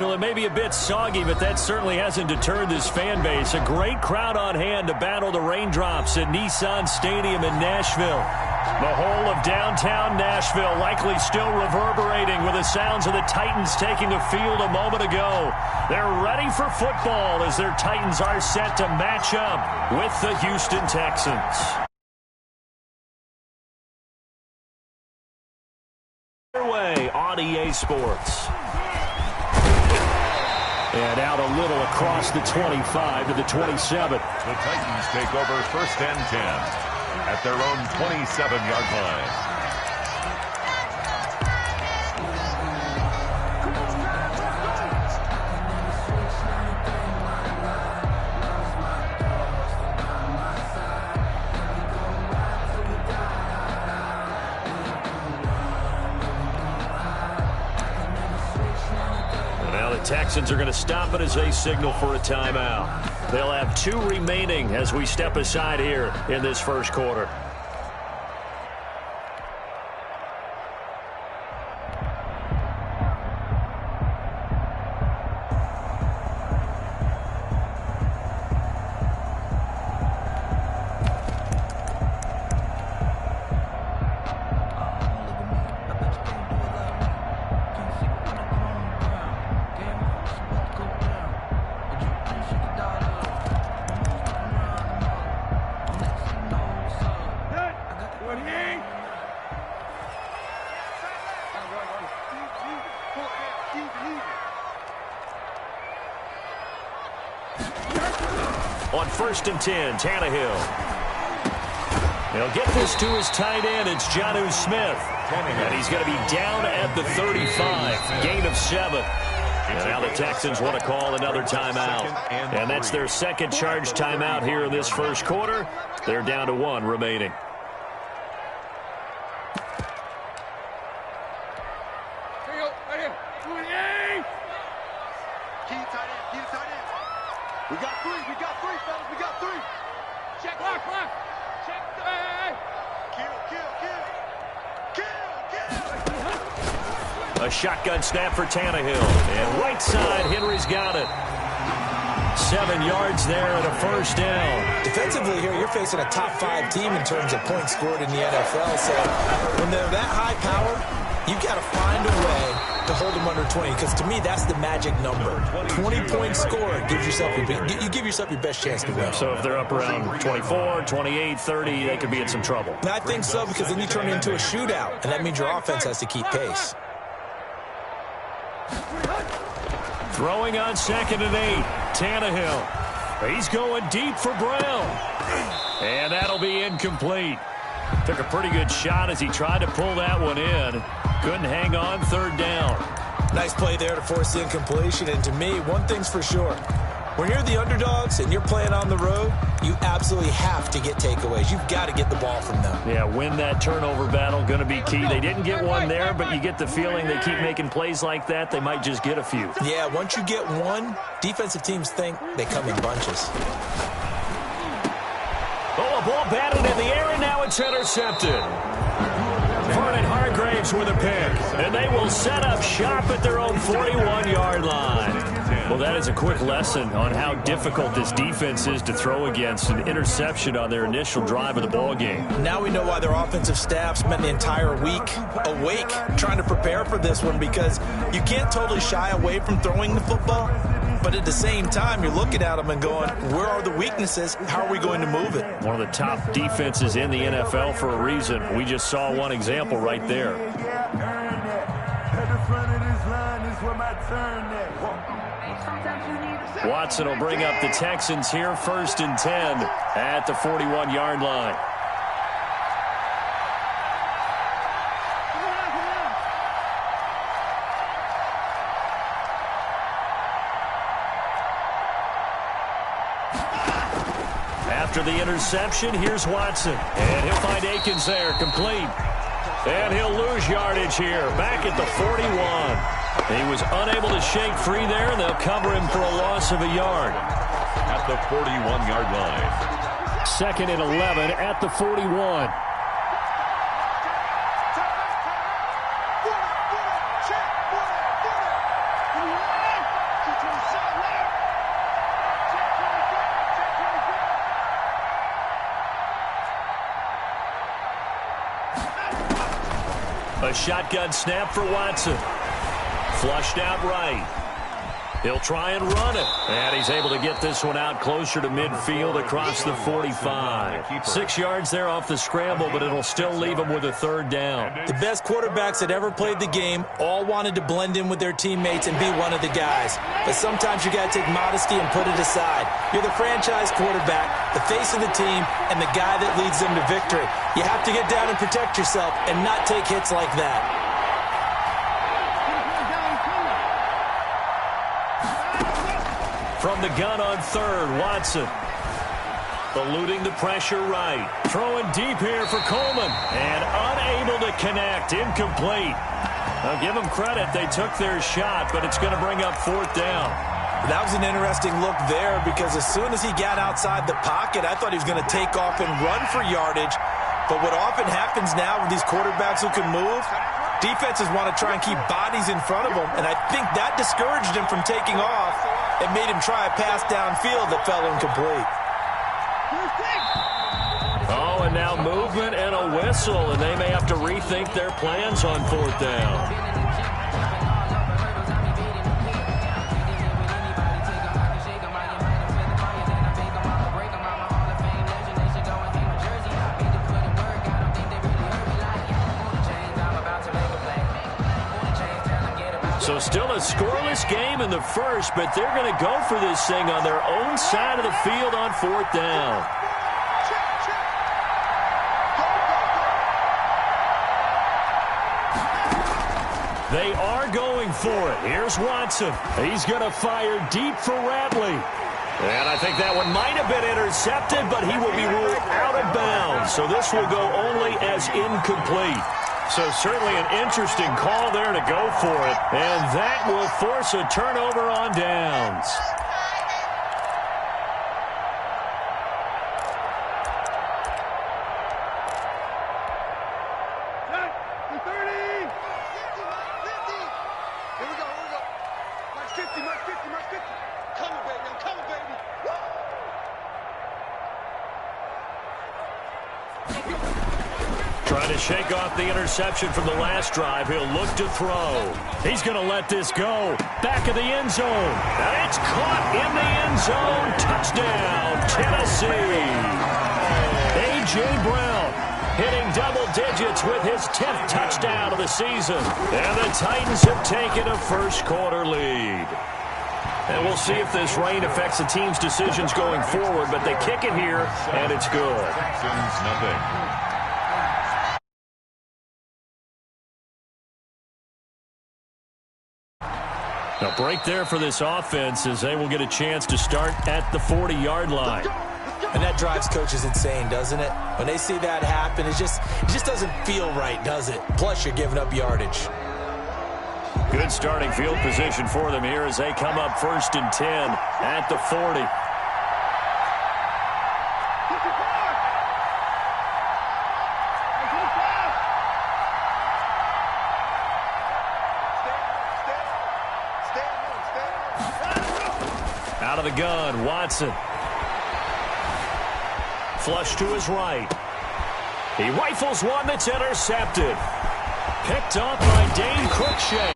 Well, it may be a bit soggy, but that certainly hasn't deterred this fan base. A great crowd on hand to battle the raindrops at Nissan Stadium in Nashville. The whole of downtown Nashville likely still reverberating with the sounds of the Titans taking the field a moment ago. They're ready for football as their Titans are set to match up with the Houston Texans. Way on EA Sports. And out a little across the 25 to the 27. The Titans take over 1st and 10 at their own 27-yard line. Texans are going to stop it as they signal for a timeout. They'll have 2 remaining as we step aside here in this first quarter. On 1st and 10, Tannehill. He'll get this to his tight end. It's Jonnu Smith. And he's going to be down at the 35. Gain of 7. And now the Texans want to call another timeout. And that's their second charge timeout here in this first quarter. They're down to 1 remaining. A shotgun snap for Tannehill. And right side, Henry's got it. 7 yards there and a first down. Defensively here, you're facing a top 5 team in terms of points scored in the NFL. So when they're that high power, you've got to find a way to hold them under 20. Because to me, that's the magic number. 20 points scored gives yourself you give yourself your best chance to win. So if they're up around 24, 28, 30, they could be in some trouble. And I think so, because then you turn it into a shootout. And that means your offense has to keep pace. Throwing on 2nd and 8. Tannehill. He's going deep for Brown. And that'll be incomplete. Took a pretty good shot as he tried to pull that one in. Couldn't hang on 3rd down. Nice play there to force the incompletion. And to me, one thing's for sure. When you're the underdogs and you're playing on the road, you absolutely have to get takeaways. You've got to get the ball from them. Yeah, win that turnover battle, going to be key. They didn't get one there, but you get the feeling they keep making plays like that, they might just get a few. Yeah, once you get one, defensive teams think they come in bunches. Oh, a ball batted in the air, and now it's intercepted. Vernon Hargraves with a pick, and they will set up shop at their own 41-yard line. Well, that is a quick lesson on how difficult this defense is to throw against. An interception on their initial drive of the ballgame. Now we know why their offensive staff spent the entire week awake trying to prepare for this one, because you can't totally shy away from throwing the football, but at the same time, you're looking at them and going, where are the weaknesses? How are we going to move it? One of the top defenses in the NFL for a reason. We just saw one example right there. Watson will bring up the Texans here, 1st and 10 at the 41-yard line. After the interception, here's Watson. And he'll find Akins there, complete. And he'll lose yardage here, back at the 41. He was unable to shake free there, and they'll cover him for a loss of a yard. At the 41-yard line. 2nd and 11 at the 41. A shotgun snap for Watson. Flushed out right. He'll try and run it. And he's able to get this one out closer to midfield across the 45. 6 yards there off the scramble, but it'll still leave him with a third down. The best quarterbacks that ever played the game all wanted to blend in with their teammates and be one of the guys. But sometimes you got to take modesty and put it aside. You're the franchise quarterback, the face of the team, and the guy that leads them to victory. You have to get down and protect yourself and not take hits like that. From the gun on third, Watson. Eluding the pressure right. Throwing deep here for Coleman. And unable to connect. Incomplete. I'll give them credit. They took their shot, but it's going to bring up fourth down. That was an interesting look there because as soon as he got outside the pocket, I thought he was going to take off and run for yardage. But what often happens now with these quarterbacks who can move, defenses want to try and keep bodies in front of them. And I think that discouraged him from taking off. It made him try a pass downfield that fell incomplete. Oh, and now movement and a whistle, and they may have to rethink their plans on fourth down. So still a scoreless game in the first, but they're going to go for this thing on their own side of the field on fourth down. They are going for it. Here's Watson. He's going to fire deep for Ratley. And I think that one might have been intercepted, but he will be ruled out of bounds. So this will go only as incomplete. So certainly an interesting call there to go for it. And that will force a turnover on downs. Trying to shake off the interception from the last drive. He'll look to throw. He's going to let this go. Back of the end zone. And it's caught in the end zone. Touchdown, Tennessee. A.J. Brown hitting double digits with his 10th touchdown of the season. And the Titans have taken a first-quarter lead. And we'll see if this rain affects the team's decisions going forward, but they kick it here, and it's good. Texans, nothing. A break there for this offense as they will get a chance to start at the 40-yard line. And that drives coaches insane, doesn't it? When they see that happen, it just doesn't feel right, does it? Plus, you're giving up yardage. Good starting field position for them here as they come up 1st and 10 at the 40. Out of the gun, Watson. Flush to his right. He rifles one that's intercepted. Picked up by Dane Cruikshank.